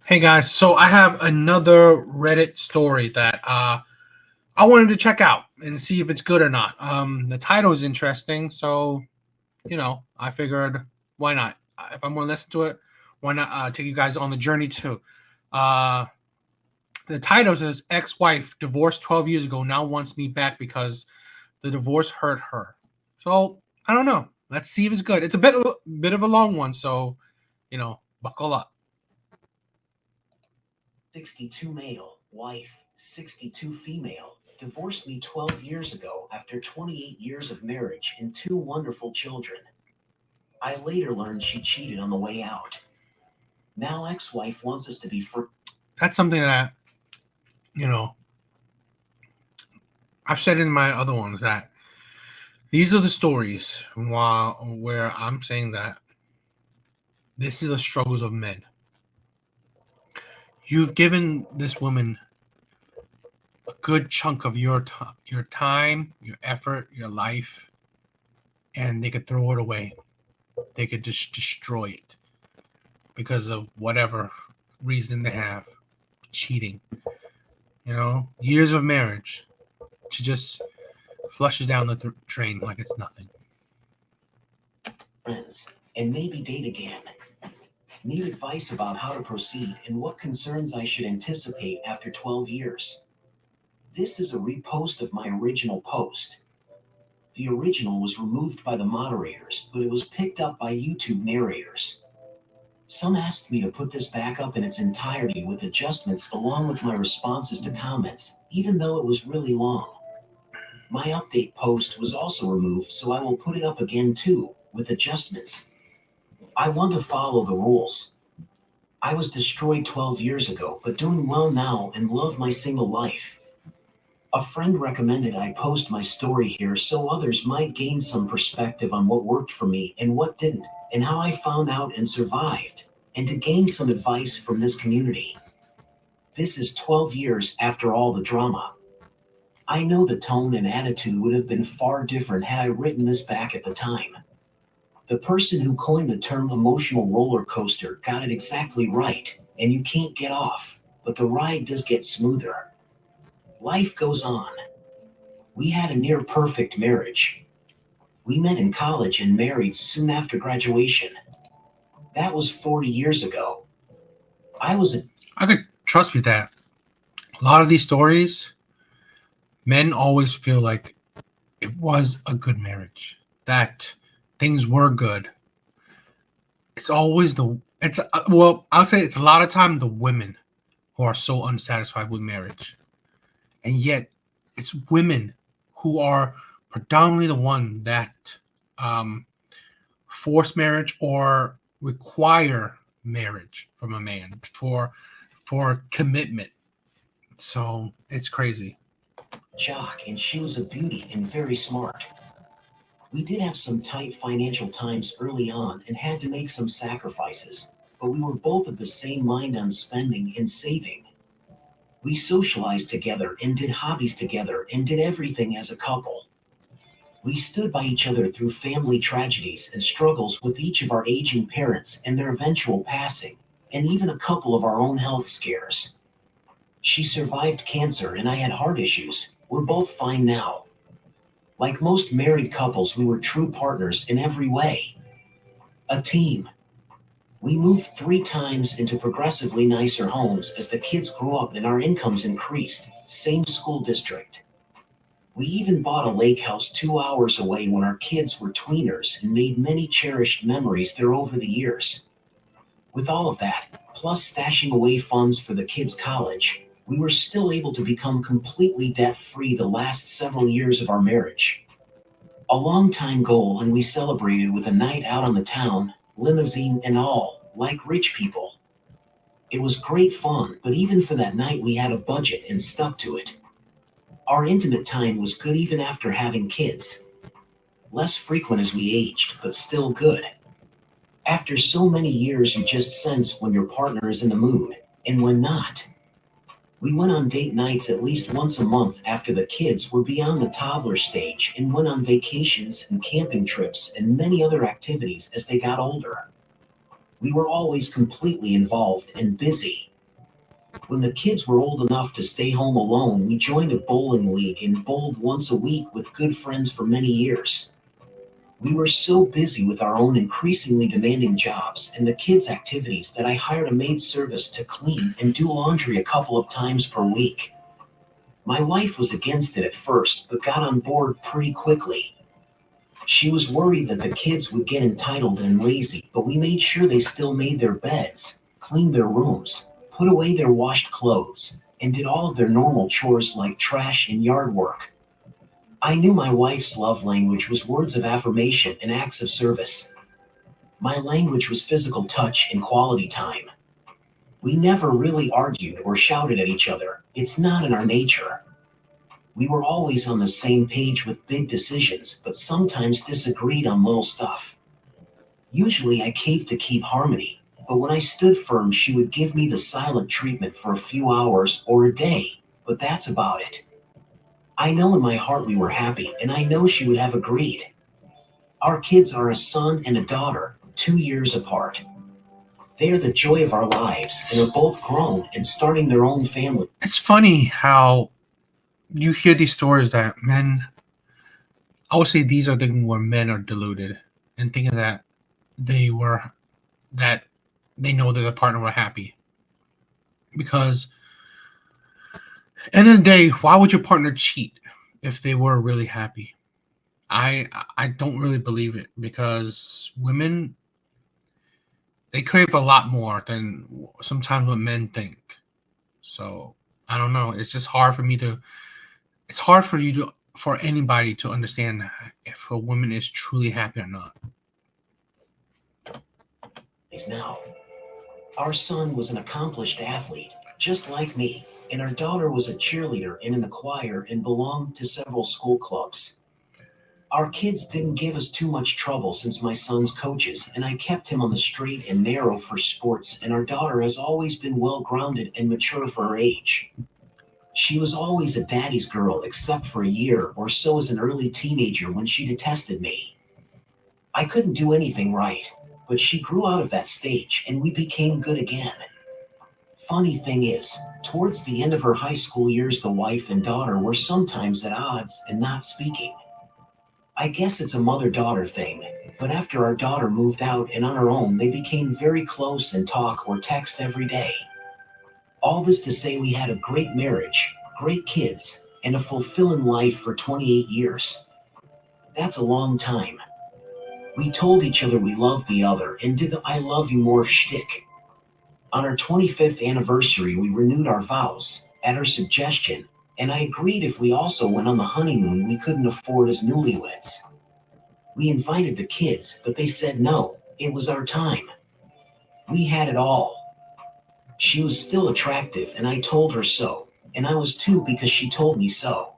Hey guys, so I have another Reddit story that I wanted to check out and see if it's good or not. The title is interesting, so I figured why not? If I'm going to listen to it, why not take you guys on the journey too? Uh, the title says ex-wife divorced 12 years ago now wants me back because the divorce hurt her. So I don't know. Let's see if it's good. It's a bit of a long one, so buckle up. 62 male, wife, 62 female, divorced me 12 years ago after 28 years of marriage and two wonderful children. I later learned she cheated on the way out. Now ex wife wants us to be free. That's something that you know I've said in my other ones that these are the stories while where I'm saying that this is the struggles of men. You've given this woman a good chunk of your time, your effort, your life, and they could throw it away. They could just destroy it because of whatever reason they have, cheating. Years of marriage to just flush it down the drain like it's nothing. Friends, and maybe date again. Need advice about how to proceed and what concerns I should anticipate after 12 years. This is a repost of my original post. The original was removed by the moderators, but it was picked up by YouTube narrators. Some asked me to put this back up in its entirety with adjustments along with my responses to comments, even though it was really long. My update post was also removed, so I will put it up again too, with adjustments. I want to follow the rules. I was destroyed 12 years ago, but doing well now and love my single life. A friend recommended I post my story here so others might gain some perspective on what worked for me and what didn't, and how I found out and survived, and to gain some advice from this community. This is 12 years after all the drama. I know the tone and attitude would have been far different had I written this back at the time. The person who coined the term emotional roller coaster got it exactly right, and you can't get off, but the ride does get smoother. Life goes on. We had a near perfect marriage. We met in college and married soon after graduation. That was 40 years ago. I was a I could trust me that a lot of these stories, men always feel like it was a good marriage, that things were good. It's always I'll say it's a lot of time the women who are so unsatisfied with marriage, and yet it's women who are predominantly the one that um, force marriage or require marriage from a man for commitment. So it's crazy. jock and she was a beauty and very smart. We did have some tight financial times early on and had to make some sacrifices, but we were both of the same mind on spending and saving. We socialized together and did hobbies together and did everything as a couple. We stood by each other through family tragedies and struggles with each of our aging parents and their eventual passing, and even a couple of our own health scares. She survived cancer and I had heart issues. We're both fine now. Like most married couples, we were true partners in every way. A team. We moved 3 times into progressively nicer homes as the kids grew up and our incomes increased. Same school district. We even bought a lake house 2 hours away when our kids were tweeners and made many cherished memories there over the years. With all of that, plus stashing away funds for the kids' college, we were still able to become completely debt free the last several years of our marriage. A long time goal, and we celebrated with a night out on the town, limousine and all, like rich people. It was great fun, but even for that night, we had a budget and stuck to it. Our intimate time was good even after having kids. Less frequent as we aged, but still good. After so many years, you just sense when your partner is in the mood, and when not. We went on date nights at least once a month after the kids were beyond the toddler stage and went on vacations and camping trips and many other activities as they got older. We were always completely involved and busy. When the kids were old enough to stay home alone, we joined a bowling league and bowled once a week with good friends for many years. We were so busy with our own increasingly demanding jobs and the kids' activities that I hired a maid service to clean and do laundry a couple of times per week. My wife was against it at first, but got on board pretty quickly. She was worried that the kids would get entitled and lazy, but we made sure they still made their beds, cleaned their rooms, put away their washed clothes, and did all of their normal chores like trash and yard work. I knew my wife's love language was words of affirmation and acts of service. My language was physical touch and quality time. We never really argued or shouted at each other. It's not in our nature. We were always on the same page with big decisions, but sometimes disagreed on little stuff. Usually I caved to keep harmony, but when I stood firm, she would give me the silent treatment for a few hours or a day, but that's about it. I know in my heart we were happy, and I know she would have agreed. Our kids are a son and a daughter, 2 years apart. They are the joy of our lives and are both grown and starting their own family. It's funny how you hear these stories that men, I would say these are things where men are deluded and thinking that they were, that they know that their partner were happy. Because end of the day, why would your partner cheat if they were really happy? I don't really believe it because women, they crave a lot more than sometimes what men think. So I don't know. It's just hard for me to. It's hard for you to, for anybody to understand if a woman is truly happy or not. Now, our son was an accomplished athlete, just like me, and our daughter was a cheerleader and in the choir and belonged to several school clubs. Our kids didn't give us too much trouble since my son's coaches, and I kept him on the straight and narrow for sports, and our daughter has always been well grounded and mature for her age. She was always a daddy's girl, except for a year or so as an early teenager when she detested me. I couldn't do anything right, but she grew out of that stage and we became good again. Funny thing is, towards the end of her high school years, the wife and daughter were sometimes at odds and not speaking. I guess it's a mother daughter thing, but after our daughter moved out and on her own, they became very close and talk or text every day. All this to say, we had a great marriage, great kids, and a fulfilling life for 28 years. That's a long time. We told each other we loved the other and did the I love you more shtick. On our 25th anniversary, we renewed our vows, at her suggestion, and I agreed if we also went on the honeymoon we couldn't afford as newlyweds. We invited the kids, but they said no, it was our time. We had it all. She was still attractive, and I told her so, and I was too because she told me so.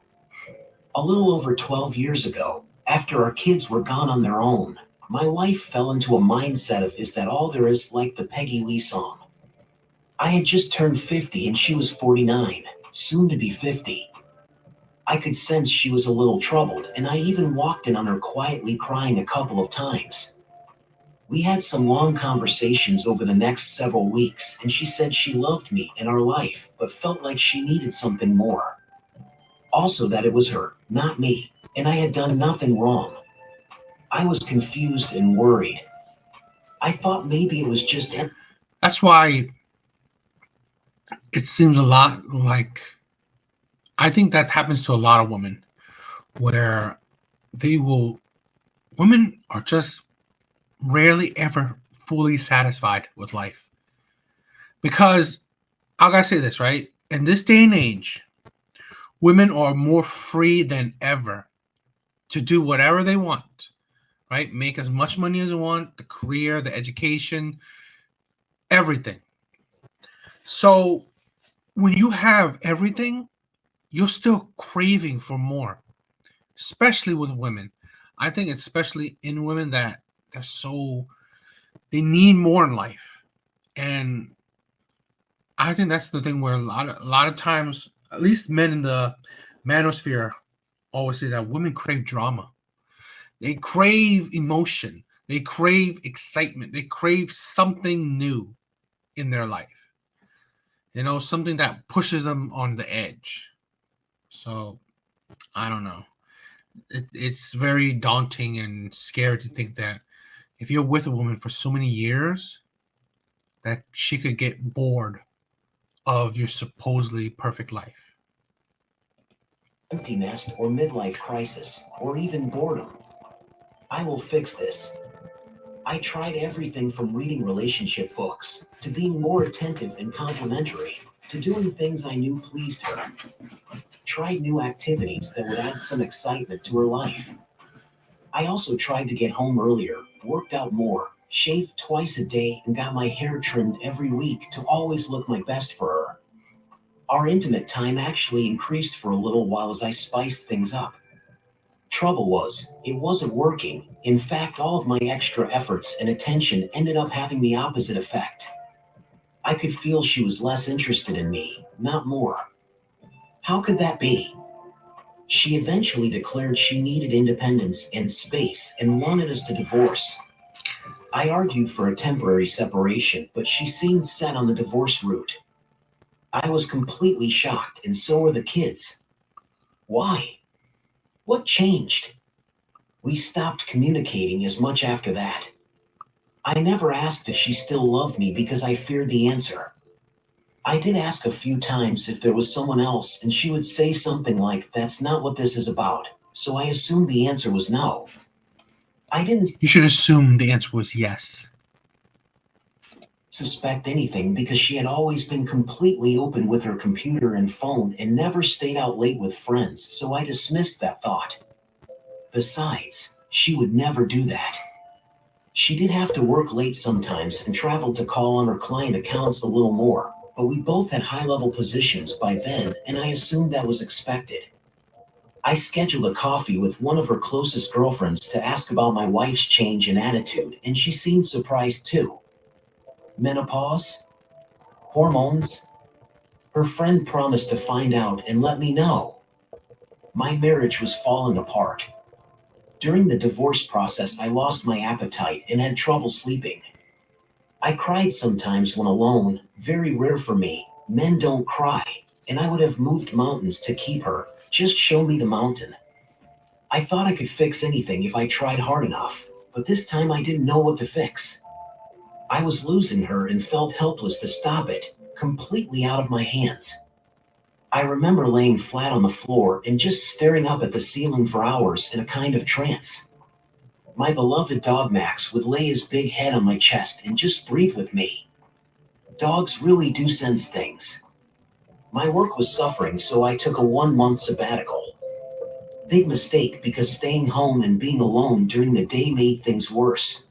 A little over 12 years ago, after our kids were gone on their own, my wife fell into a mindset of is that all there is, like the Peggy Lee song. I had just turned 50 and she was 49, soon to be 50. I could sense she was a little troubled, and I even walked in on her quietly crying a couple of times. We had some long conversations over the next several weeks, and she said she loved me and our life, but felt like she needed something more. Also, that it was her, not me, and I had done nothing wrong. I was confused and worried. I thought maybe it was just. That's why it seems a lot like, I think that happens to a lot of women where they will, women are just rarely ever fully satisfied with life. Because I gotta say this, right? In this day and age, women are more free than ever to do whatever they want, right? Make as much money as they want, the career, the education, everything. So when you have everything, you're still craving for more, especially with women. I think especially in women that they're so, they need more in life. And I think that's the thing where a lot of times, at least men in the manosphere always say that women crave drama. They crave emotion. They crave excitement. They crave something new in their life. something that pushes them on the edge. So I don't know. It's very daunting and scary to think that if you're with a woman for so many years, that she could get bored of your supposedly perfect life. Empty nest or midlife crisis, or even boredom. I will fix this. I tried everything from reading relationship books, to being more attentive and complimentary, to doing things I knew pleased her. Tried new activities that would add some excitement to her life. I also tried to get home earlier, worked out more, shaved twice a day, and got my hair trimmed every week to always look my best for her. Our intimate time actually increased for a little while as I spiced things up. Trouble was, it wasn't working. In fact, all of my extra efforts and attention ended up having the opposite effect. I could feel she was less interested in me, not more. How could that be? She eventually declared she needed independence and space and wanted us to divorce. I argued for a temporary separation, but she seemed set on the divorce route. I was completely shocked, and so were the kids. Why? What changed? We stopped communicating as much after that. I never asked if she still loved me because I feared the answer. I did ask a few times if there was someone else, and she would say something like, "That's not what this is about." So I assumed the answer was no. I didn't You should assume the answer was yes. suspect anything because she had always been completely open with her computer and phone and never stayed out late with friends, so I dismissed that thought. Besides, she would never do that. She did have to work late sometimes and traveled to call on her client accounts a little more, but we both had high level positions by then, and I assumed that was expected. I scheduled a coffee with one of her closest girlfriends to ask about my wife's change in attitude, and she seemed surprised too. Menopause? Hormones? Her friend promised to find out and let me know. My marriage was falling apart. During the divorce process, I lost my appetite and had trouble sleeping. I cried sometimes when alone, very rare for me. Men don't cry, and I would have moved mountains to keep her. Just show me the mountain. I thought I could fix anything if I tried hard enough, but this time I didn't know what to fix. I was losing her and felt helpless to stop it, completely out of my hands. I remember laying flat on the floor and just staring up at the ceiling for hours in a kind of trance. My beloved dog Max would lay his big head on my chest and just breathe with me. Dogs really do sense things. My work was suffering, so I took a 1 month sabbatical. Big mistake because staying home and being alone during the day made things worse.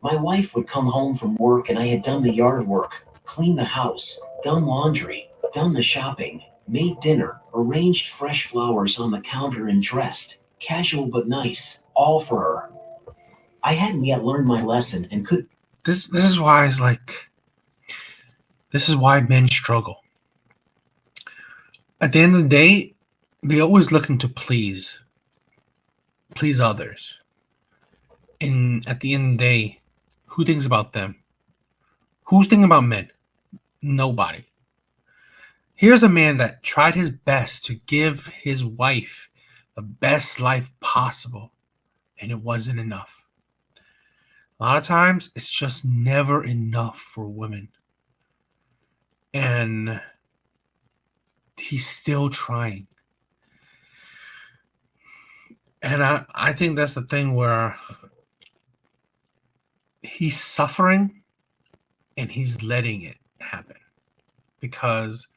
My wife would come home from work and I had done the yard work, cleaned the house, done laundry, done the shopping, made dinner, arranged fresh flowers on the counter and dressed, casual but nice, all for her. I hadn't yet learned my lesson and could This is why it's like this is why men struggle. At the end of the day, they always looking to please others. And at the end of the day, who thinks about them? Who's thinking about men? Nobody. Here's a man that tried his best to give his wife the best life possible, and it wasn't enough. A lot of times, it's just never enough for women. And he's still trying. And I think that's the thing where he's suffering and he's letting it happen because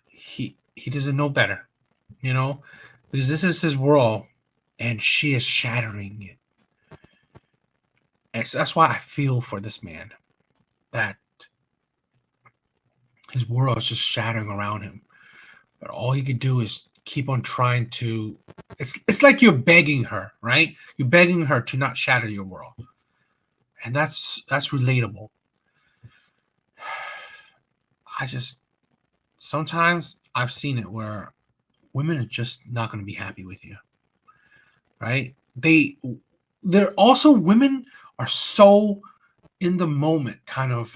he doesn't know better, because this is his world and she is shattering it. And so that's why I feel for this man, that his world is just shattering around him. But all he could do is keep on trying to. It's like you're begging her, right? You're begging her to not shatter your world, and that's relatable. I just sometimes I've seen it where women are just not going to be happy with you, right? They're also, women are so in the moment kind of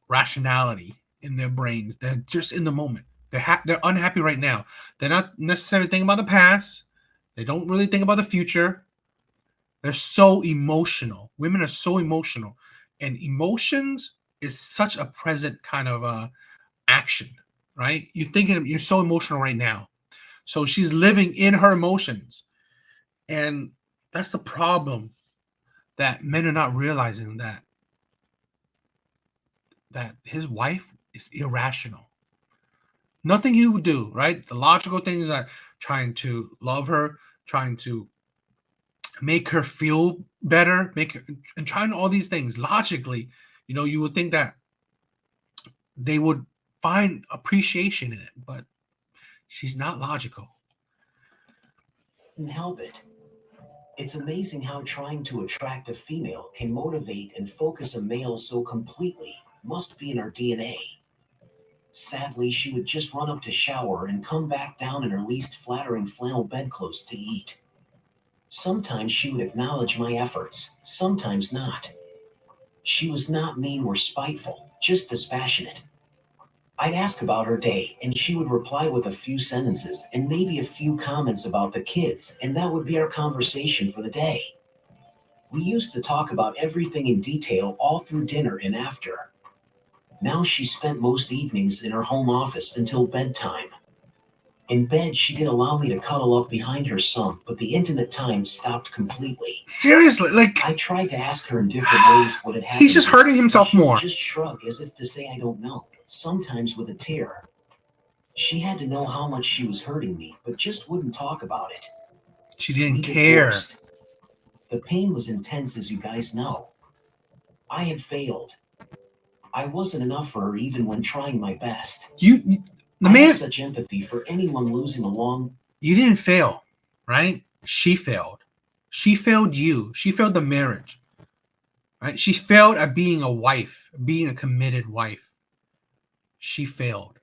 rationality in their brains. They're just in the moment. They're unhappy right now. They're not necessarily thinking about the past. They don't really think about the future. They're so emotional. Women are so emotional, and emotions is such a present kind of action, right? You're so emotional right now. So she's living in her emotions, and that's the problem, that men are not realizing that his wife is irrational. Nothing he would do, right? The logical things are trying to love her, trying to make her feel better, make her, and trying all these things logically. You would think that they would find appreciation in it, but she's not logical. Couldn't help it. It's amazing how trying to attract a female can motivate and focus a male so completely. Must be in our DNA. Sadly, she would just run up to shower and come back down in her least flattering flannel bedclothes to eat. Sometimes she would acknowledge my efforts, sometimes not. She was not mean or spiteful, just dispassionate. I'd ask about her day, and she would reply with a few sentences and maybe a few comments about the kids, and that would be our conversation for the day. We used to talk about everything in detail all through dinner and after. Now she spent most evenings in her home office until bedtime. In bed, she did allow me to cuddle up behind her some, but the intimate time stopped completely. Seriously, like, I tried to ask her in different ways what had happened. he's just hurting to us, himself and she would more. just shrug as if to say I don't know, sometimes with a tear. She had to know how much she was hurting me, but just wouldn't talk about it. She didn't We care. divorced. The pain was intense, as you guys know. I had failed. I wasn't enough for her even when trying my best. The I man, have such empathy for anyone losing a long. you didn't fail, right? She failed. She failed you. She failed the marriage, right? She failed at being a wife, being a committed wife. She failed.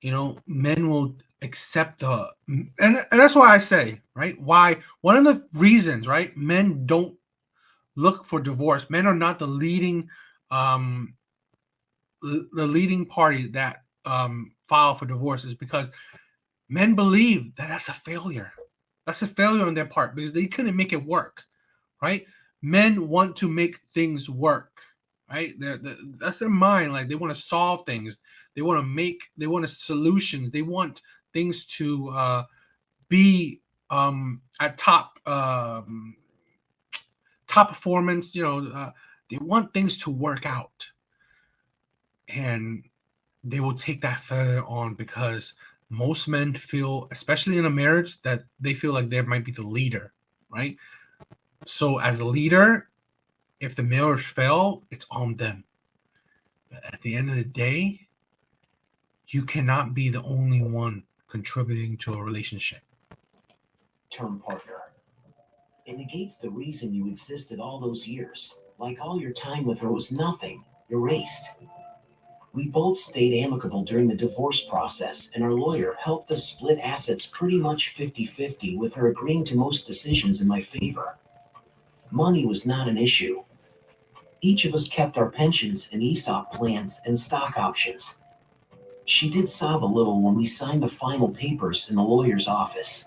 Men will accept and that's why I say, right? Why one of the reasons, right? Men don't look for divorce. Men are not the um leading party that file for divorce, is because men believe that that's a failure. That's a failure on their part because they couldn't make it work, right? Men want to make things work, right? That's their mind. Like, they want to solve things. They want solutions. They want things to be at top performance. They want things to work out, and they will take that further on because most men feel, especially in a marriage, that they feel like they might be the leader, right? So as a leader, if the marriage fail, it's on them. But at the end of the day, you cannot be the only one contributing to a relationship. Term partner. It negates the reason you existed all those years. Like all your time with her was nothing, erased. We both stayed amicable during the divorce process, and our lawyer helped us split assets pretty much 50-50, with her agreeing to most decisions in my favor. Money was not an issue. Each of us kept our pensions and ESOP plans and stock options. She did sob a little when we signed the final papers in the lawyer's office.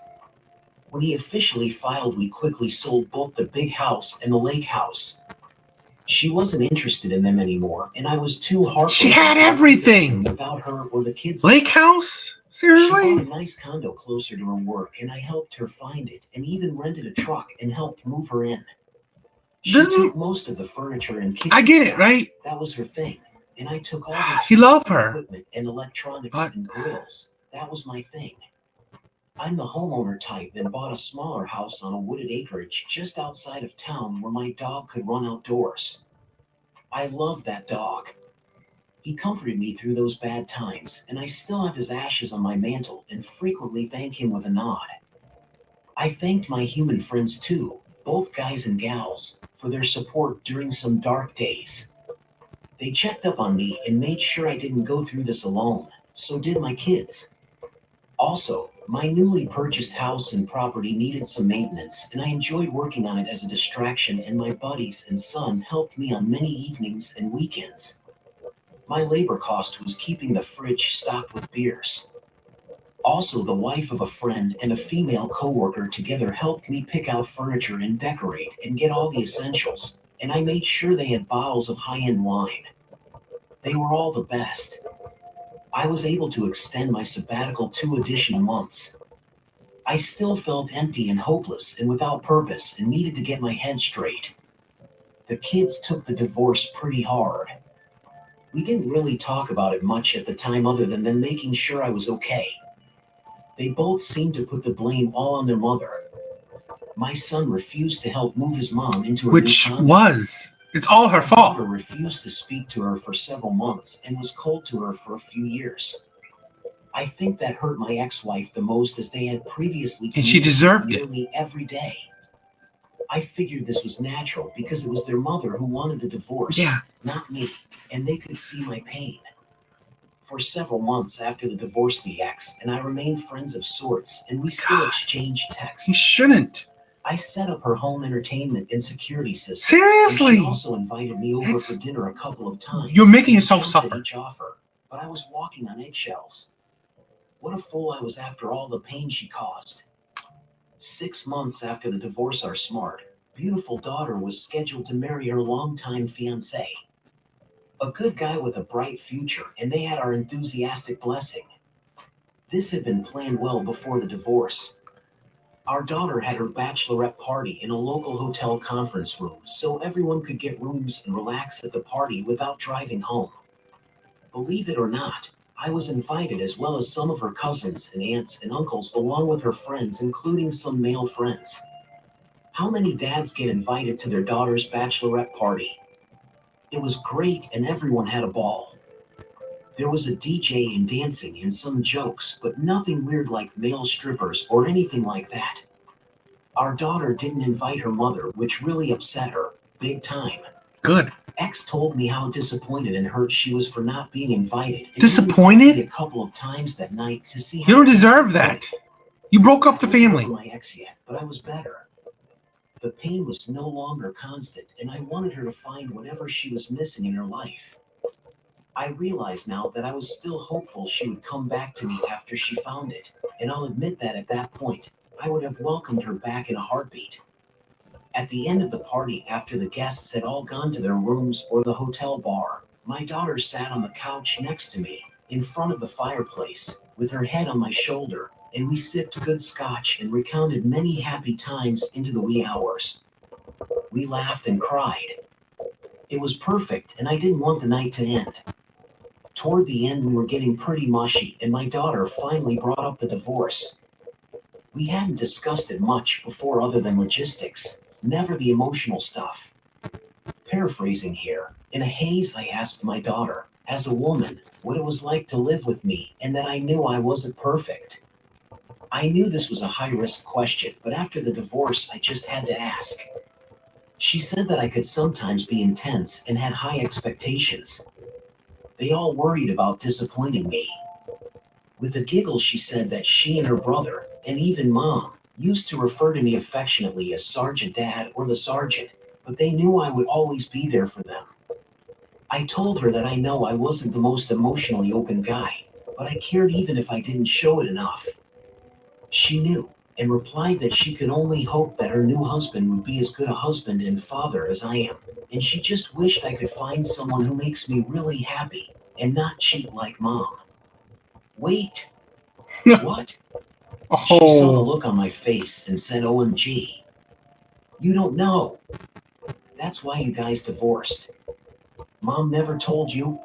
When he officially filed, we quickly sold both the big house and the lake house. She wasn't interested in them anymore, and I was too heartbroken. She had everything without her or the kids. Lake house? She bought a Seriously? nice condo closer to her work, and I helped her find it, and even rented a truck and helped move her in. She took most of the furniture and kitchen I get it, stuff. right? That was her thing. And I took all the He loved her. equipment and electronics But- and grills. That was my thing. I'm the homeowner type and bought a smaller house on a wooded acreage just outside of town where my dog could run outdoors. I love that dog. He comforted me through those bad times, and I still have his ashes on my mantle and frequently thank him with a nod. I thanked my human friends too, both guys and gals, for their support during some dark days. They checked up on me and made sure I didn't go through this alone, so did my kids. Also, my newly purchased house and property needed some maintenance, and I enjoyed working on it as a distraction, and my buddies and son helped me on many evenings and weekends. My labor cost was keeping the fridge stocked with beers. Also, the wife of a friend and a female coworker together helped me pick out furniture and decorate and get all the essentials, and I made sure they had bottles of high-end wine. They were all the best. I was able to extend my sabbatical 2 additional months. I still felt empty and hopeless and without purpose and needed to get my head straight. The kids took the divorce pretty hard. We didn't really talk about it much at the time other than them making sure I was okay. They both seemed to put the blame all on their mother. My son refused to help move his mom into her new Which condo. was. It's all her My daughter fault. refused to speak to her for several months and was cold to her for a few years. I think that hurt my ex-wife the most as they had previously And she communicated deserved it. nearly every day. I figured this was natural because it was their mother who wanted the divorce, Yeah. not me, and they could see my pain. For several months after the divorce, the ex and I remained friends of sorts, and we still God. exchanged You texts. shouldn't. I set up her home entertainment and security system. Seriously? And she also invited me over It's- for dinner a couple of times. You're making and we yourself jumped suffer. At each offer, but I was walking on eggshells. What a fool I was after all the pain she caused. 6 months after the divorce, our smart, beautiful daughter was scheduled to marry her longtime fiancé. A good guy with a bright future, and they had our enthusiastic blessing. This had been planned well before the divorce. Our daughter had her bachelorette party in a local hotel conference room so everyone could get rooms and relax at the party without driving home. Believe it or not, I was invited as well as some of her cousins and aunts and uncles along with her friends, including some male friends. How many dads get invited to their daughter's bachelorette party? It was great and everyone had a ball. There was a DJ and dancing and some jokes, but nothing weird like male strippers or anything like that. Our daughter didn't invite her mother, which really upset her, big time. Good. Ex told me how disappointed and hurt she was for not being invited. And Disappointed? He invited me a couple of times that night to see how You don't things deserve were that. going. You broke up the I wasn't family. over my ex yet, but I was better. The pain was no longer constant, and I wanted her to find whatever she was missing in her life. I realize now that I was still hopeful she would come back to me after she found it, and I'll admit that at that point, I would have welcomed her back in a heartbeat. At the end of the party, after the guests had all gone to their rooms or the hotel bar, my daughter sat on the couch next to me, in front of the fireplace, with her head on my shoulder, and we sipped good scotch and recounted many happy times into the wee hours. We laughed and cried. It was perfect, and I didn't want the night to end. Toward the end, we were getting pretty mushy, and my daughter finally brought up the divorce. We hadn't discussed it much before other than logistics, never the emotional stuff. Paraphrasing here, in a haze, I asked my daughter, as a woman, what it was like to live with me and that I knew I wasn't perfect. I knew this was a high-risk question, but after the divorce, I just had to ask. She said that I could sometimes be intense and had high expectations. They all worried about disappointing me. With a giggle, she said that she and her brother, and even mom, used to refer to me affectionately as Sergeant Dad or the Sergeant, but they knew I would always be there for them. I told her that I know I wasn't the most emotionally open guy, but I cared even if I didn't show it enough. She knew, and replied that she could only hope that her new husband would be as good a husband and father as I am, and she just wished I could find someone who makes me really happy and not cheat like mom. Wait, what? She saw the Oh. look on my face and said, OMG. You don't know. That's why you guys divorced. Mom never told you?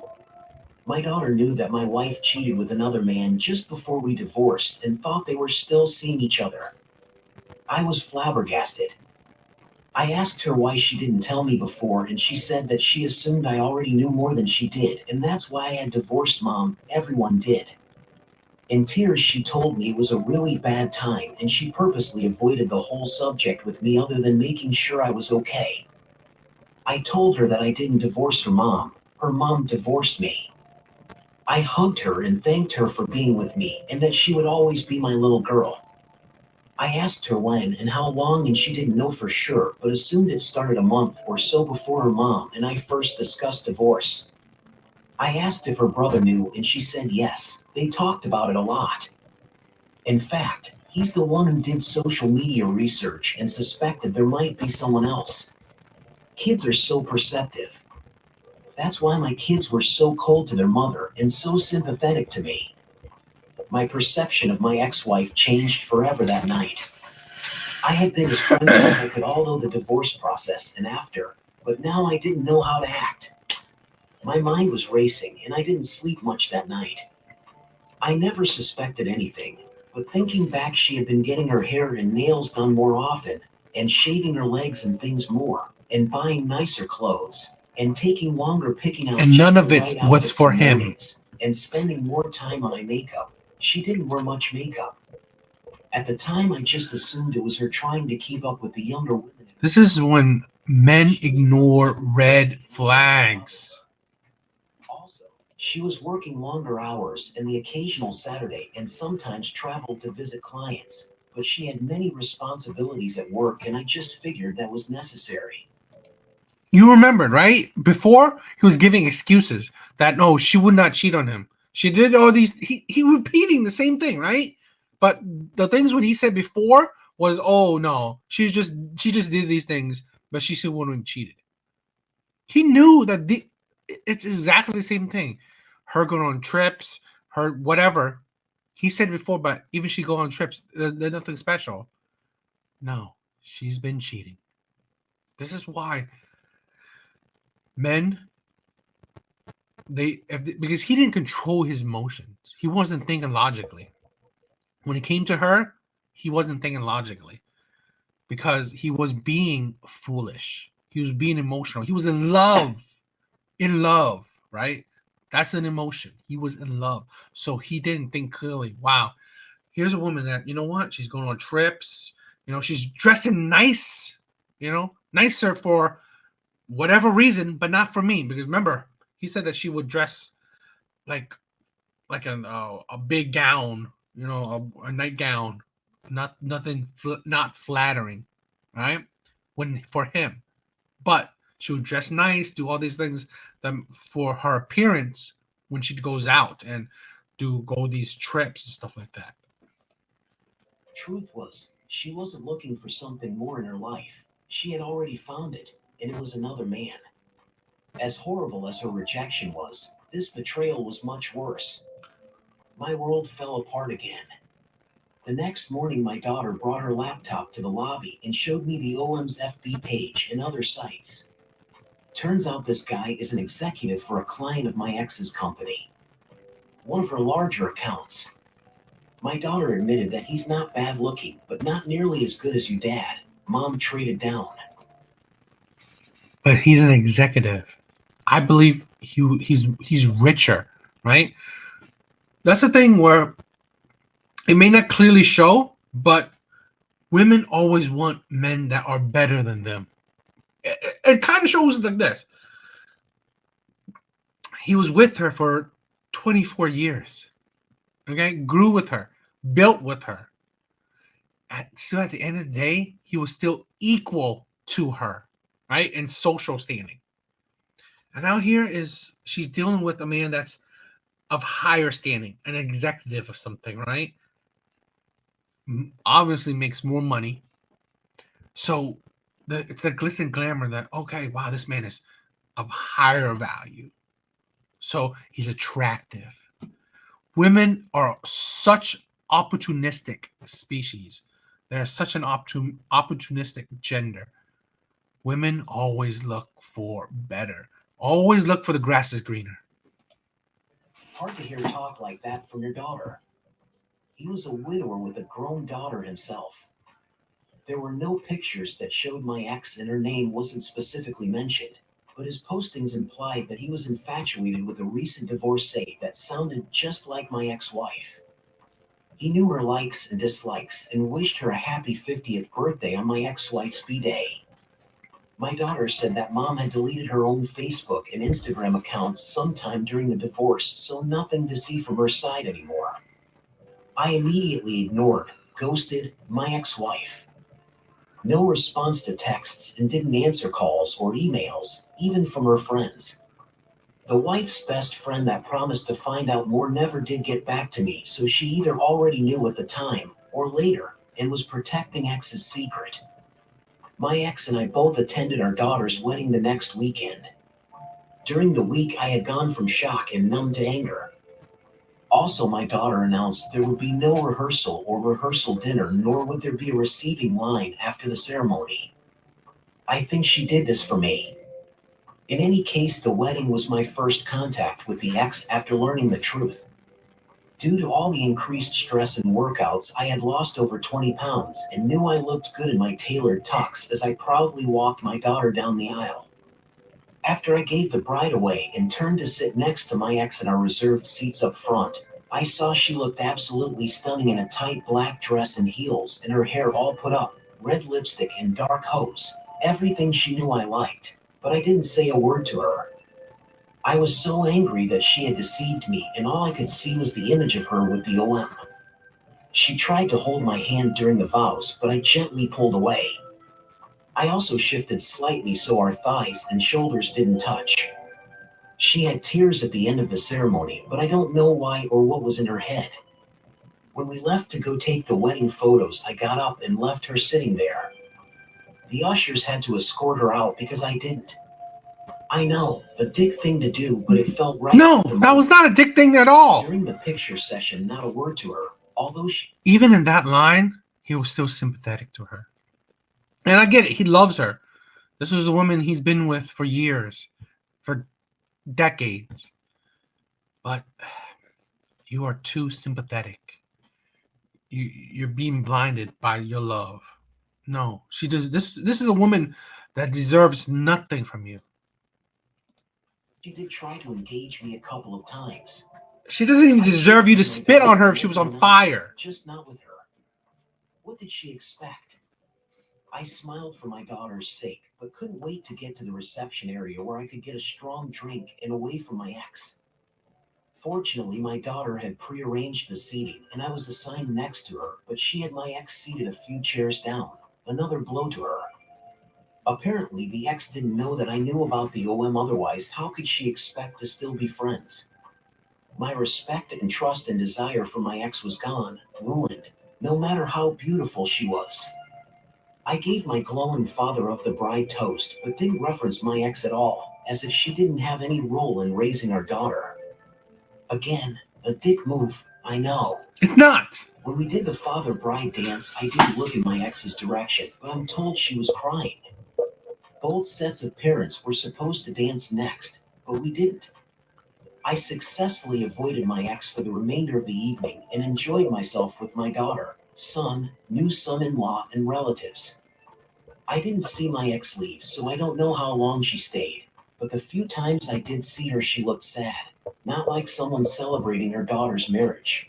My daughter knew that my wife cheated with another man just before we divorced and thought they were still seeing each other. I was flabbergasted. I asked her why she didn't tell me before, and she said that she assumed I already knew more than she did, and that's why I had divorced mom. Everyone did. In tears, she told me it was a really bad time, and she purposely avoided the whole subject with me other than making sure I was okay. I told her that I didn't divorce her mom. Her mom divorced me. I hugged her and thanked her for being with me, and that she would always be my little girl. I asked her when and how long, and she didn't know for sure, but assumed it started a month or so before her mom and I first discussed divorce. I asked if her brother knew, and she said yes. They talked about it a lot. In fact, he's the one who did social media research and suspected there might be someone else. Kids are so perceptive. That's why my kids were so cold to their mother and so sympathetic to me. My perception of my ex wife changed forever that night. I had been as friendly as I could all through the divorce process and after, but now I didn't know how to act. My mind was racing, and I didn't sleep much that night. I never suspected anything, but thinking back, she had been getting her hair and nails done more often, and shaving her legs and things more, and buying nicer clothes, and taking longer picking out And just none the of it right was outfits for in him. mornings, and spending more time on my makeup. She didn't wear much makeup. At the time, I just assumed it was her trying to keep up with the younger women. This is when men ignore red flags. Also, she was working longer hours and the occasional Saturday and sometimes traveled to visit clients. But she had many responsibilities at work, and I just figured that was necessary. You remembered, right? Before, he was giving excuses that no, she would not cheat on him. She did all these. He repeating the same thing, right? But the things what he said before was, oh no, she just did these things, but she still wouldn't have cheated. He knew that it's exactly the same thing. Her going on trips, her whatever. He said before, but even she go on trips, there's nothing special. No, she's been cheating. This is why men because he didn't control his emotions. He wasn't thinking logically. When it came to her, he wasn't thinking logically because he was being foolish. He was being emotional. He was in love. In love, right? That's an emotion. He was in love. So he didn't think clearly. Wow, here's a woman that, you know what? She's going on trips. You know, she's dressing nice, nicer for whatever reason, but not for me. Because remember, he said that she would dress like a big gown, a nightgown, not flattering, right? When for him, but she would dress nice, do all these things that for her appearance when she goes out and go these trips and stuff like that. Truth was, she wasn't looking for something more in her life. She had already found it, and it was another man. As horrible as her rejection was, this betrayal was much worse. My world fell apart again. The next morning, my daughter brought her laptop to the lobby and showed me the OM's FB page and other sites. Turns out this guy is an executive for a client of my ex's company, one of her larger accounts. My daughter admitted that he's not bad looking, but not nearly as good as your dad. Mom traded down. But he's an executive. I believe he's richer, right? That's the thing where it may not clearly show, but women always want men that are better than them. It kind of shows like this. He was with her for 24 years. Okay, grew with her, built with her. So at the end of the day, he was still equal to her, right? In social standing. And now here is she's dealing with a man that's of higher standing, an executive of something, right? Obviously makes more money. So it's the glitz and glamour that, okay, wow, this man is of higher value. So he's attractive. Women are such opportunistic species. They're such an opportunistic gender. Women always look for better. Always look for the grass is greener. Hard to hear talk like that from your daughter. He was a widower with a grown daughter himself. There were no pictures that showed my ex, and her name wasn't specifically mentioned, but his postings implied that he was infatuated with a recent divorcee that sounded just like my ex-wife. He knew her likes and dislikes and wished her a happy 50th birthday on my ex-wife's B-Day. My daughter said that mom had deleted her own Facebook and Instagram accounts sometime during the divorce, so nothing to see from her side anymore. I immediately ignored, ghosted my ex-wife. No response to texts and didn't answer calls or emails, even from her friends. The wife's best friend that promised to find out more never did get back to me, so she either already knew at the time or later and was protecting ex's secret. My ex and I both attended our daughter's wedding the next weekend. During the week, I had gone from shock and numb to anger. Also, my daughter announced there would be no rehearsal or rehearsal dinner, nor would there be a receiving line after the ceremony. I think she did this for me. In any case, the wedding was my first contact with the ex after learning the truth. Due to all the increased stress and workouts, I had lost over 20 pounds and knew I looked good in my tailored tux as I proudly walked my daughter down the aisle. After I gave the bride away and turned to sit next to my ex in our reserved seats up front, I saw she looked absolutely stunning in a tight black dress and heels, and her hair all put up, red lipstick and dark hose, everything she knew I liked, but I didn't say a word to her. I was so angry that she had deceived me, and all I could see was the image of her with the OM. She tried to hold my hand during the vows, but I gently pulled away. I also shifted slightly so our thighs and shoulders didn't touch. She had tears at the end of the ceremony, but I don't know why or what was in her head. When we left to go take the wedding photos, I got up and left her sitting there. The ushers had to escort her out because I didn't. I know, a dick thing to do, but it felt right. No, that was not a dick thing at all. During the picture session, not a word to her, although she... Even in that line, he was still sympathetic to her. And I get it, he loves her. This is a woman he's been with for years, for decades. But you are too sympathetic. You're being blinded by your love. No, she does. This is a woman that deserves nothing from you. She did try to engage me a couple of times. She doesn't even deserve you to spit on her if she was on fire. Just not with her. What did she expect? I smiled for my daughter's sake, but couldn't wait to get to the reception area where I could get a strong drink and away from my ex. Fortunately, my daughter had prearranged the seating, and I was assigned next to her, but she had my ex seated a few chairs down. Another blow to her. Apparently, the ex didn't know that I knew about the OM, otherwise, how could she expect to still be friends? My respect and trust and desire for my ex was gone, ruined, no matter how beautiful she was. I gave my glowing father of the bride toast, but didn't reference my ex at all, as if she didn't have any role in raising our daughter. Again, a dick move, I know. It's not. When we did the father-bride dance, I didn't look in my ex's direction, but I'm told she was crying. Both sets of parents were supposed to dance next, but we didn't. I successfully avoided my ex for the remainder of the evening and enjoyed myself with my daughter, son, new son-in-law, and relatives. I didn't see my ex leave, so I don't know how long she stayed, but the few times I did see her, she looked sad, not like someone celebrating her daughter's marriage.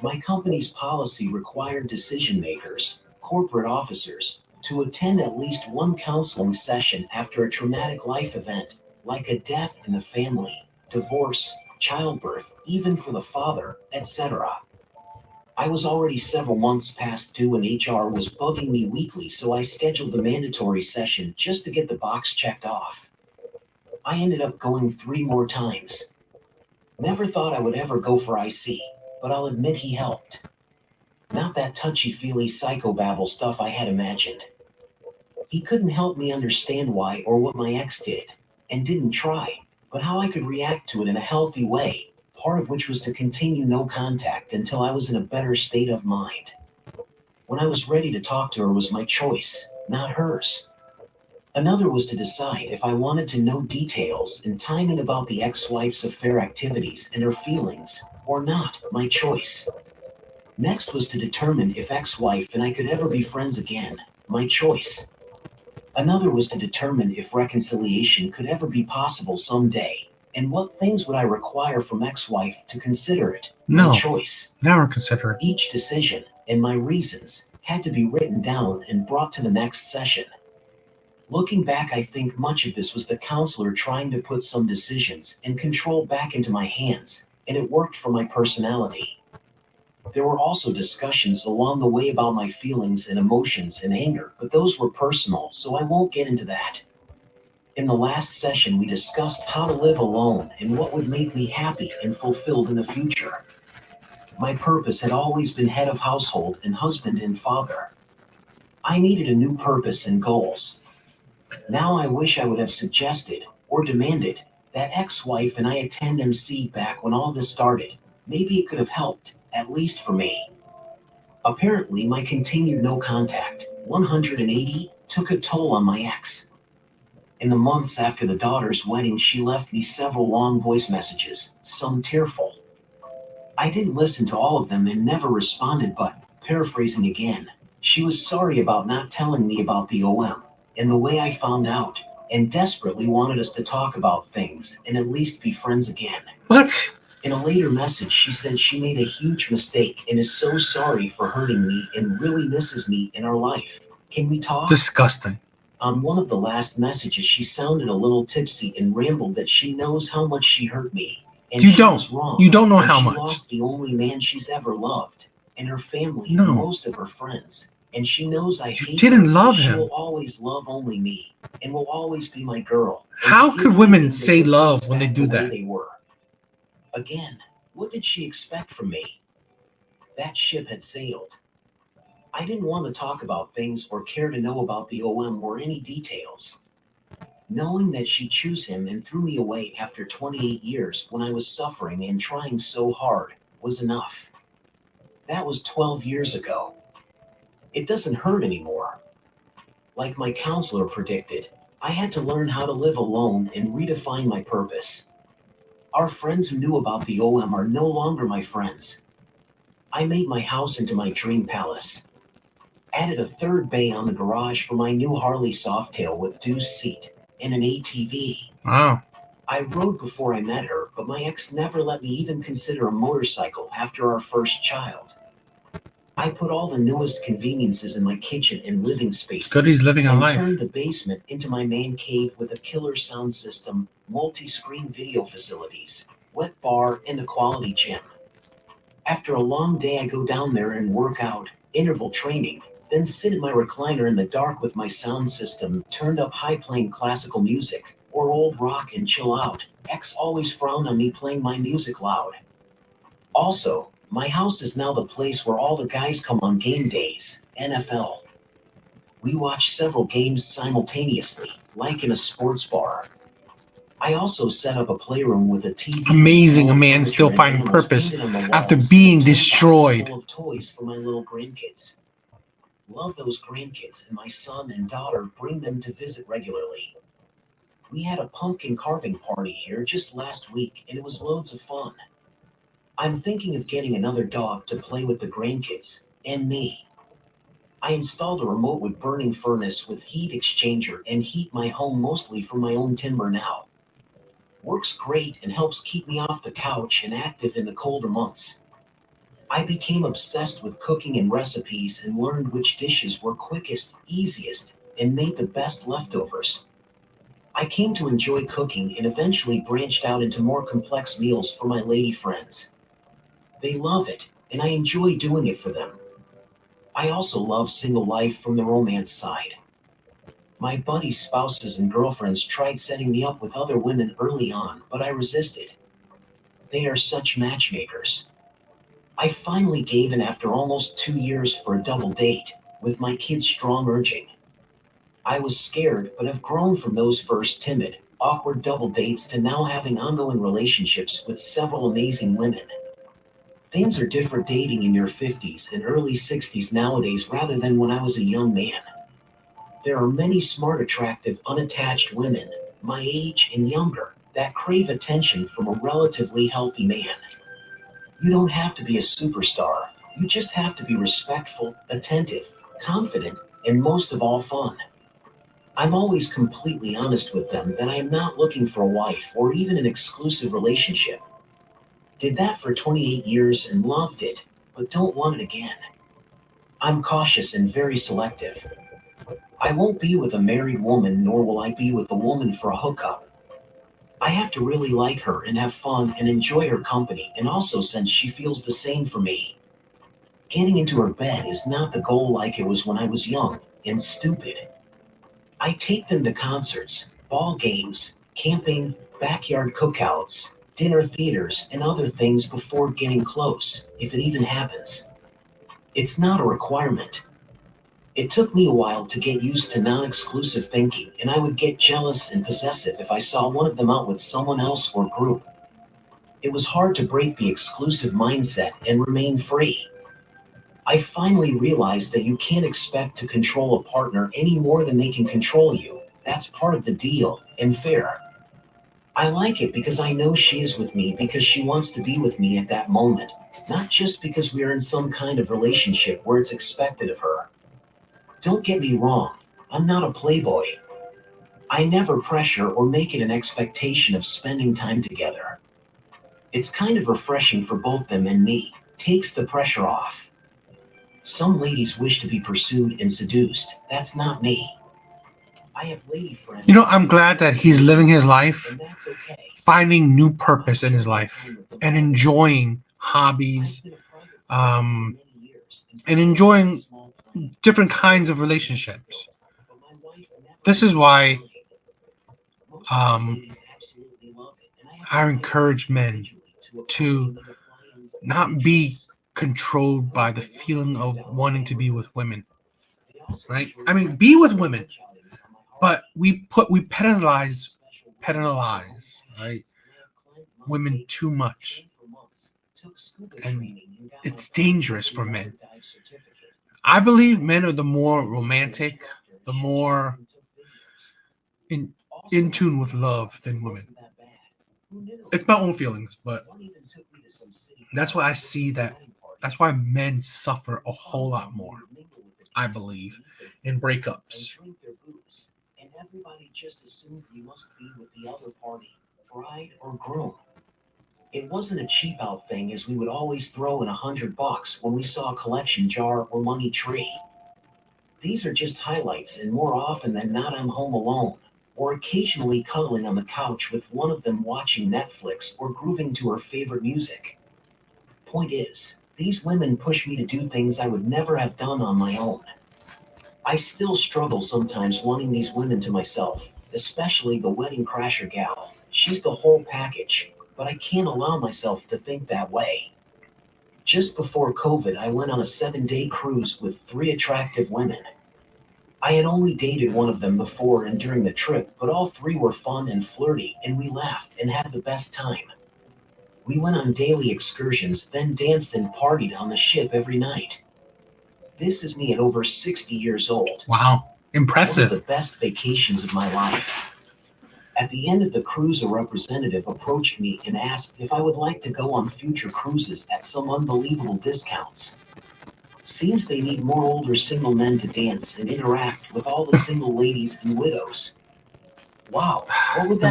My company's policy required decision makers, corporate officers, to attend at least one counseling session after a traumatic life event, like a death in the family, divorce, childbirth, even for the father, etc. I was already several months past due and HR was bugging me weekly, so I scheduled the mandatory session just to get the box checked off. I ended up going 3 more times. Never thought I would ever go for IC, but I'll admit he helped. Not that touchy-feely psychobabble stuff I had imagined. He couldn't help me understand why or what my ex did, and didn't try, but how I could react to it in a healthy way, part of which was to continue no contact until I was in a better state of mind. When I was ready to talk to her was my choice, not hers. Another was to decide if I wanted to know details and timing about the ex-wife's affair activities and her feelings, or not, my choice. Next was to determine if ex-wife and I could ever be friends again, my choice. Another was to determine if reconciliation could ever be possible someday, and what things would I require from ex-wife to consider it, my choice. Never consider it. Each decision, and my reasons, had to be written down and brought to the next session. Looking back, I think much of this was the counselor trying to put some decisions and control back into my hands, and it worked for my personality. There were also discussions along the way about my feelings and emotions and anger, but those were personal, so I won't get into that. In the last session, we discussed how to live alone and what would make me happy and fulfilled in the future. My purpose had always been head of household and husband and father. I needed a new purpose and goals. Now I wish I would have suggested or demanded that ex-wife and I attend MC back when all this started. Maybe it could have helped, at least for me. Apparently, my continued no contact, 180, took a toll on my ex. In the months after the daughter's wedding, she left me several long voice messages, some tearful. I didn't listen to all of them and never responded, but, paraphrasing again, she was sorry about not telling me about the OM and the way I found out, and desperately wanted us to talk about things and at least be friends again. What? In a later message, she said she made a huge mistake and is so sorry for hurting me and really misses me in our life. Can we talk? Disgusting. On one of the last messages, she sounded a little tipsy and rambled that she knows how much she hurt me. And You she don't. was wrong. You don't know And how she much. lost the only man she's ever loved, and her family, No. and most of her friends. And she knows I You hate didn't her, love but she him. will always love only me, and will always be my girl. And How forgive could me women and say get love things when they back do the way that? they were. Again, what did she expect from me? That ship had sailed. I didn't want to talk about things or care to know about the OM or any details. Knowing that she'd choose him and threw me away after 28 years when I was suffering and trying so hard was enough. That was 12 years ago. It doesn't hurt anymore. Like my counselor predicted, I had to learn how to live alone and redefine my purpose. Our friends who knew about the OM are no longer my friends. I made my house into my dream palace. Added a third bay on the garage for my new Harley Softail with deuce seat and an ATV. Wow. I rode before I met her, but my ex never let me even consider a motorcycle after our first child. I put all the newest conveniences in my kitchen and living spaces, Good he's living a and life. turned the basement into my man cave with a killer sound system, multi-screen video facilities, wet bar, and a quality gym. After a long day, I go down there and work out, interval training, then sit in my recliner in the dark with my sound system turned up high playing classical music, or old rock and chill out. Ex always frowned on me playing my music loud. Also, my house is now the place where all the guys come on game days, NFL. We watch several games simultaneously, like in a sports bar. I also set up a playroom with a TV. Amazing, a small man furniture still and finding animals purpose painted on the after walls, being and a toolbox destroyed. full of toys for my little grandkids. Love those grandkids, and my son and daughter bring them to visit regularly. We had a pumpkin carving party here just last week, and it was loads of fun. I'm thinking of getting another dog to play with the grandkids and me. I installed a remote wood burning furnace with heat exchanger and heat my home mostly from my own timber now. Works great and helps keep me off the couch and active in the colder months. I became obsessed with cooking and recipes and learned which dishes were quickest, easiest, and made the best leftovers. I came to enjoy cooking and eventually branched out into more complex meals for my lady friends. They love it, and I enjoy doing it for them. I also love single life from the romance side. My buddies' spouses and girlfriends tried setting me up with other women early on, but I resisted. They are such matchmakers. I finally gave in after almost 2 years for a double date, with my kids' strong urging. I was scared, but have grown from those first timid, awkward double dates to now having ongoing relationships with several amazing women. Things are different dating in your 50s and early 60s nowadays rather than when I was a young man. There are many smart, attractive, unattached women, my age and younger, that crave attention from a relatively healthy man. You don't have to be a superstar, you just have to be respectful, attentive, confident, and most of all, fun. I'm always completely honest with them that I am not looking for a wife or even an exclusive relationship. Did that for 28 years and loved it, but don't want it again. I'm cautious and very selective. I won't be with a married woman, nor will I be with a woman for a hookup. I have to really like her and have fun and enjoy her company, and also sense she feels the same for me. Getting into her bed is not the goal like it was when I was young and stupid. I take them to concerts, Ball games, camping, backyard cookouts, dinner theaters, and other things before getting close, if it even happens. It's not a requirement. It took me a while to get used to non exclusive thinking, and I would get jealous and possessive if I saw one of them out with someone else or group. It was hard to break the exclusive mindset and remain free. I finally realized that you can't expect to control a partner any more than they can control you. That's part of the deal, and fair. I like it because I know she is with me because she wants to be with me at that moment, not just because we are in some kind of relationship where it's expected of her. Don't get me wrong, I'm not a playboy. I never pressure or make it an expectation of spending time together. It's kind of refreshing for both them and me, takes the pressure off. Some ladies wish to be pursued and seduced. That's not me. I have lady friends. I'm glad that he's living his life, and that's okay. finding new purpose in his life, and enjoying hobbies, and enjoying different kinds of relationships. This is why I encourage men to not be controlled by the feeling of wanting to be with women, right? I mean, be with women, but we penalize, right, women too much, and it's dangerous for men. I believe men are the more romantic, the more in tune with love than women. It's my own feelings, but that's why I see that. That's why men suffer a whole lot more, I believe, in breakups. And everybody just assumed you must be with the other party, bride or groom. It wasn't a cheap out thing as we would always throw in $100 when we saw a collection jar or money tree. These are just highlights, and more often than not, I'm home alone, or occasionally cuddling on the couch with one of them watching Netflix or grooving to her favorite music. Point is, these women push me to do things I would never have done on my own. I still struggle sometimes wanting these women to myself, especially the wedding crasher gal. She's the whole package, but I can't allow myself to think that way. Just before COVID, I went on a 7-day cruise with 3 attractive women. I had only dated one of them before and during the trip, but all 3 were fun and flirty, and we laughed and had the best time. We went on daily excursions, then danced and partied on the ship every night. This is me at over 60 years old. Wow, impressive. One of the best vacations of my life. At the end of the cruise, a representative approached me and asked if I would like to go on future cruises at some unbelievable discounts. Seems they need more older single men to dance and interact with all the single ladies and widows. Wow, what would that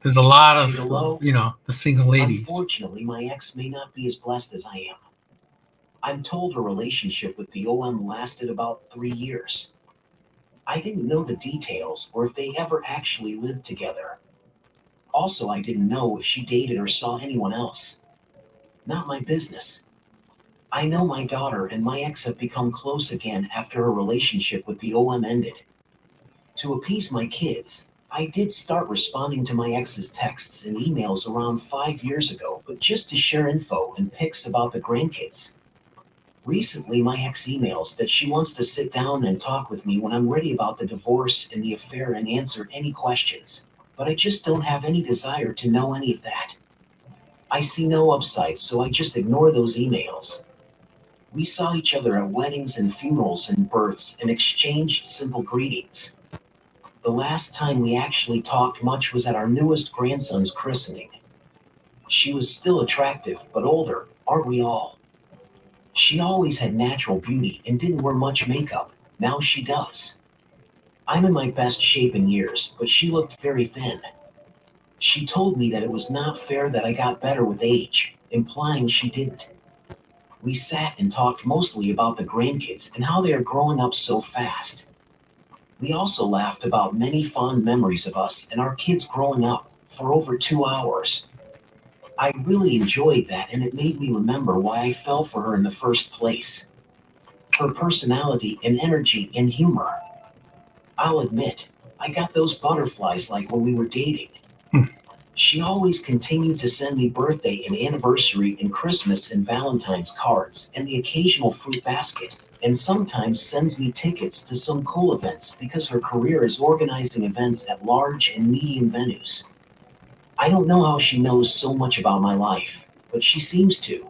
There's a lot of the single ladies. Unfortunately, my ex may not be as blessed as I am. I'm told her relationship with the OM lasted about 3 years. I didn't know the details or if they ever actually lived together. Also, I didn't know if she dated or saw anyone else. Not my business. I know my daughter and my ex have become close again after her relationship with the OM ended. To appease my kids, I did start responding to my ex's texts and emails around 5 years ago, but just to share info and pics about the grandkids. Recently, my ex emails that she wants to sit down and talk with me when I'm ready about the divorce and the affair and answer any questions, but I just don't have any desire to know any of that. I see no upside, so I just ignore those emails. We saw each other at weddings and funerals and births and exchanged simple greetings. The last time we actually talked much was at our newest grandson's christening. She was still attractive, but older, aren't we all? She always had natural beauty and didn't wear much makeup. Now she does. I'm in my best shape in years, but she looked very thin. She told me that it was not fair that I got better with age, implying she didn't. We sat and talked mostly about the grandkids and how they are growing up so fast. We also laughed about many fond memories of us and our kids growing up for over 2 hours. I really enjoyed that, and it made me remember why I fell for her in the first place. Her personality and energy and humor. I'll admit, I got those butterflies like when we were dating. Hmm. She always continued to send me birthday and anniversary and Christmas and Valentine's cards and the occasional fruit basket, and sometimes sends me tickets to some cool events because her career is organizing events at large and medium venues. I don't know how she knows so much about my life, but she seems to.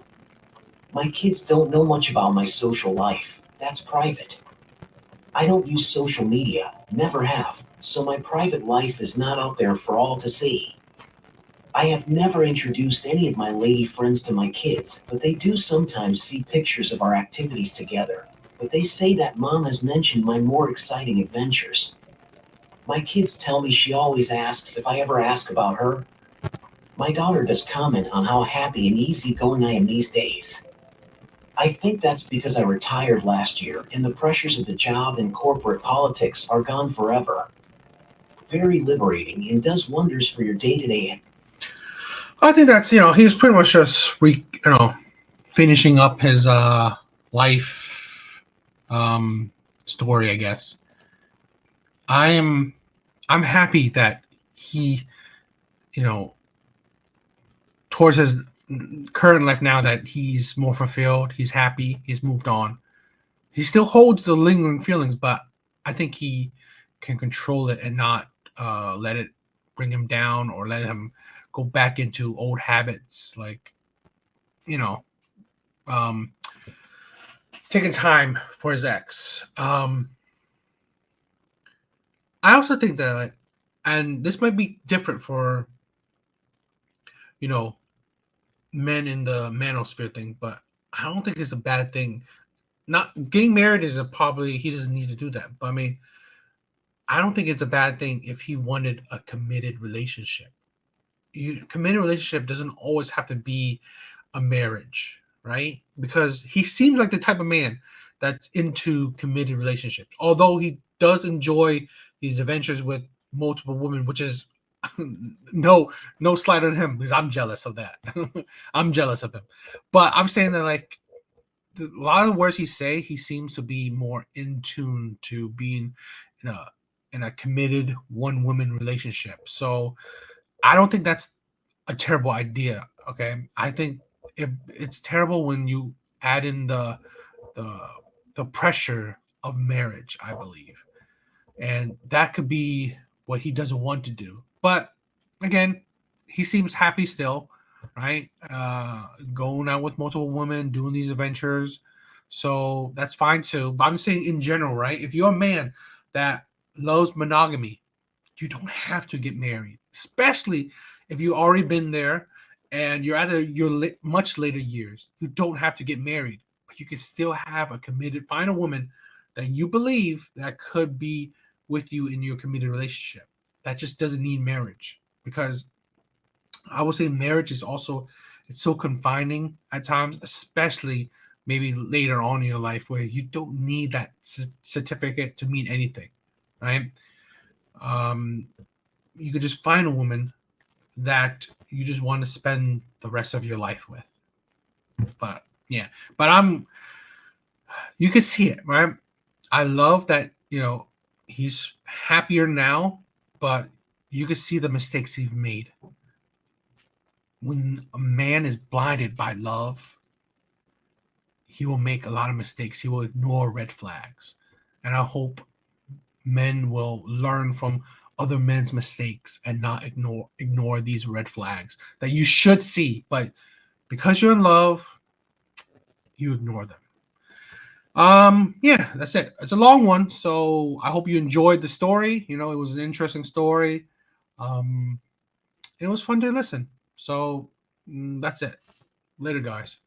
My kids don't know much about my social life. That's private. I don't use social media, never have, so my private life is not out there for all to see. I have never introduced any of my lady friends to my kids, but they do sometimes see pictures of our activities together. But they say that mom has mentioned my more exciting adventures. My kids tell me she always asks if I ever ask about her. My daughter does comment on how happy and easygoing I am these days. I think that's because I retired last year and the pressures of the job and corporate politics are gone forever. Very liberating and does wonders for your day to day. I think that's he's pretty much just finishing up his life story, I guess. I am I'm happy that he you know towards his current life now that he's more fulfilled, he's happy, he's moved on. He still holds the lingering feelings, but I think he can control it and not let it bring him down or let him go back into old habits like you know um taking time for his ex. I also think that, like, and this might be different for you know men in the manosphere thing, but I don't think it's a bad thing. Not getting married is a probably he doesn't need to do that, but I mean, I don't think it's a bad thing if he wanted a committed relationship. Committed relationship doesn't always have to be a marriage, right? Because he seems like the type of man that's into committed relationships. Although he does enjoy these adventures with multiple women, which is no slight on him because I'm jealous of that. I'm jealous of him. But I'm saying that, like, a lot of the words he seems to be more in tune to being in a committed one woman relationship. So I don't think that's a terrible idea. Okay, I think it's terrible when you add in the the pressure of marriage. I believe, and that could be what he doesn't want to do. But again, he seems happy still, right? Going out with multiple women, doing these adventures, so that's fine too. But I'm saying in general, right? If you're a man that loves monogamy, you don't have to get married, especially if you've already been there and you're at much later years. You don't have to get married, but you can still have a committed, find a woman that you believe that could be with you in your committed relationship. That just doesn't need marriage, because I would say marriage is also, it's so confining at times, especially maybe later on in your life where you don't need that certificate to mean anything, right? Um, you could just find a woman that you just want to spend the rest of your life with. But yeah, but you could see it, right? I love that, he's happier now, but you could see the mistakes he's made. When a man is blinded by love, he will make a lot of mistakes. He will ignore red flags. And I hope men will learn from other men's mistakes and not ignore these red flags that you should see, but because you're in love, you ignore them. Yeah, that's it. It's a long one, so I hope you enjoyed the story. It was an interesting story. It was fun to listen. So that's it. Later, guys.